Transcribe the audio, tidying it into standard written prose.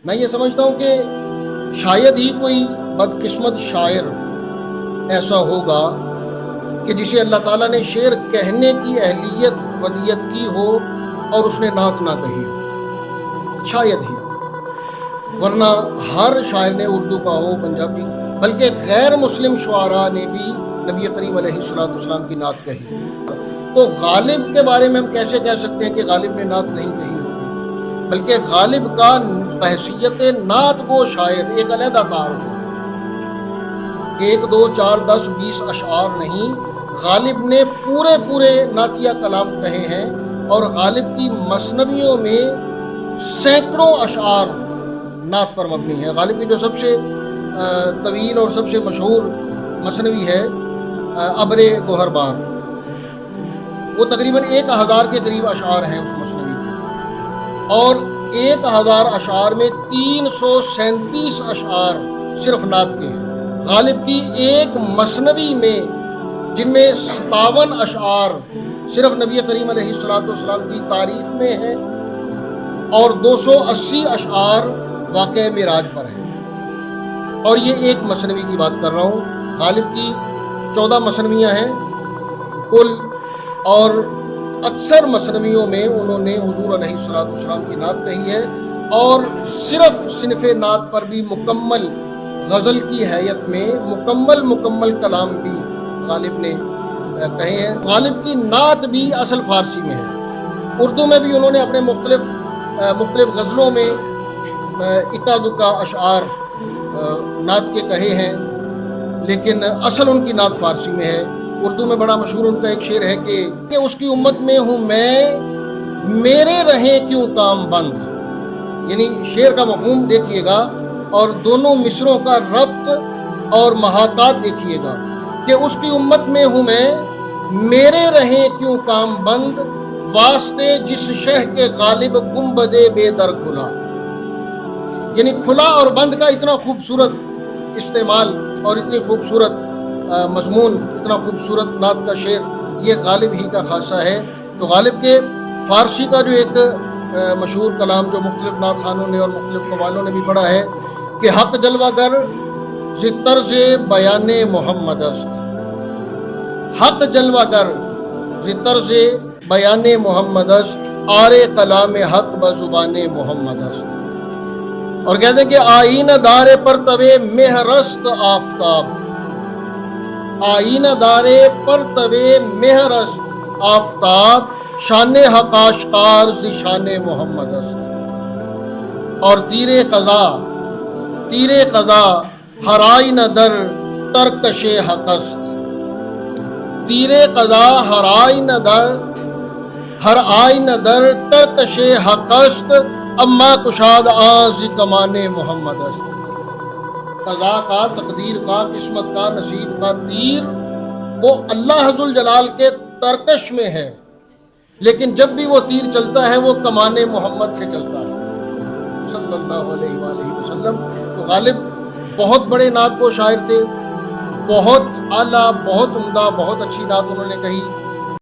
میں یہ سمجھتا ہوں کہ شاید ہی کوئی بدقسمت شاعر ایسا ہوگا کہ جسے اللہ تعالیٰ نے شعر کہنے کی اہلیت ودیت کی ہو اور اس نے نعت نہ کہی ہو، شاید ہی، ورنہ ہر شاعر نے اردو کا ہو، پنجابی، بلکہ غیر مسلم شعراء نے بھی نبی کریم علیہ السلام کی نعت کہی۔ تو غالب کے بارے میں ہم کیسے کہہ سکتے ہیں کہ غالب نے نعت نہیں کہی ہوگی؟ بلکہ غالب کا بحیثیت نعت گو شاعر ایک علیحدہ تعارف ہے، 1 2 4 10 20 اشعار نہیں، غالب نے پورے نعتیہ کلام کہے ہیں، اور غالب کی مثنویوں میں سینکڑوں اشعار نعت پر مبنی ہے۔ غالب کی جو سب سے طویل اور سب سے مشہور مثنوی ہے ابر گوہر بار، وہ تقریباً 1000 کے قریب اشعار ہیں اس مثنوی کے، اور 1000 اشعار میں 337 اشعار صرف نعت کے ہیں۔ غالب کی ایک مثنوی میں جن میں 57 اشعار صرف نبی کریم علیہ السلام کی تعریف میں ہیں، اور 280 اشعار واقعہ معراج پر ہیں۔ اور یہ ایک مثنوی کی بات کر رہا ہوں۔ غالب کی 14 مثنویاں ہیں کل، اور اکثر مثنویوں میں انہوں نے حضور علیہ السلام کی نعت کہی ہے، اور صرف صنف نعت پر بھی مکمل غزل کی حیت میں مکمل کلام بھی غالب نے کہے ہیں۔ غالب کی نعت بھی اصل فارسی میں ہے، اردو میں بھی انہوں نے اپنے مختلف غزلوں میں اکا دکا اشعار نعت کے کہے ہیں، لیکن اصل ان کی نعت فارسی میں ہے۔ اردو میں بڑا مشہور ان کا ایک شعر ہے کہ اس کی امت میں ہوں میں، میرے رہیں کیوں کام بند، یعنی شعر کا مفہوم دیکھیے گا اور دونوں مصروں کا ربط اور محاکات دیکھیے گا کہ اس کی امت میں ہوں میں، میرے رہیں کیوں کام بند، واسطے جس شہ کے غالب گنبد بے در کھلا، یعنی کھلا اور بند کا اتنا خوبصورت استعمال اور اتنی خوبصورت مضمون، اتنا خوبصورت نعت کا شعر یہ غالب ہی کا خاصہ ہے۔ تو غالب کے فارسی کا جو ایک مشہور کلام جو مختلف نعت خانوں نے اور مختلف قوالوں نے بھی پڑھا ہے کہ حق جلوہ گر ز طرز بیان محمد است، حق جلوہ گر ز طرز بیان محمد است، آر کلام حق بزبان محمد است۔ اور کہتے ہیں کہ آئینہ دار پرتوے مہرست آفتاب، آئینہ دار پرتوے مہرست آفتاب، شان حق آشکار ز شان محمد است۔ اور تیر قضا ہر آئینہ در ترکش حق است، تیر قضا ہر آئینہ در ترکش حق است، اما کشاد آز کمان محمد است۔ قضا کا، تقدیر کا، قسمت کا، نصیب کا تیر وہ اللہ ذوالجلال کے ترکش میں ہے، لیکن جب بھی وہ تیر چلتا ہے وہ کمان محمد سے چلتا ہے صلی اللہ علیہ وآلہ وسلم۔ تو غالب بہت بڑے نعت کو شاعر تھے، بہت اعلیٰ، بہت عمدہ، بہت اچھی نعت انہوں نے کہی۔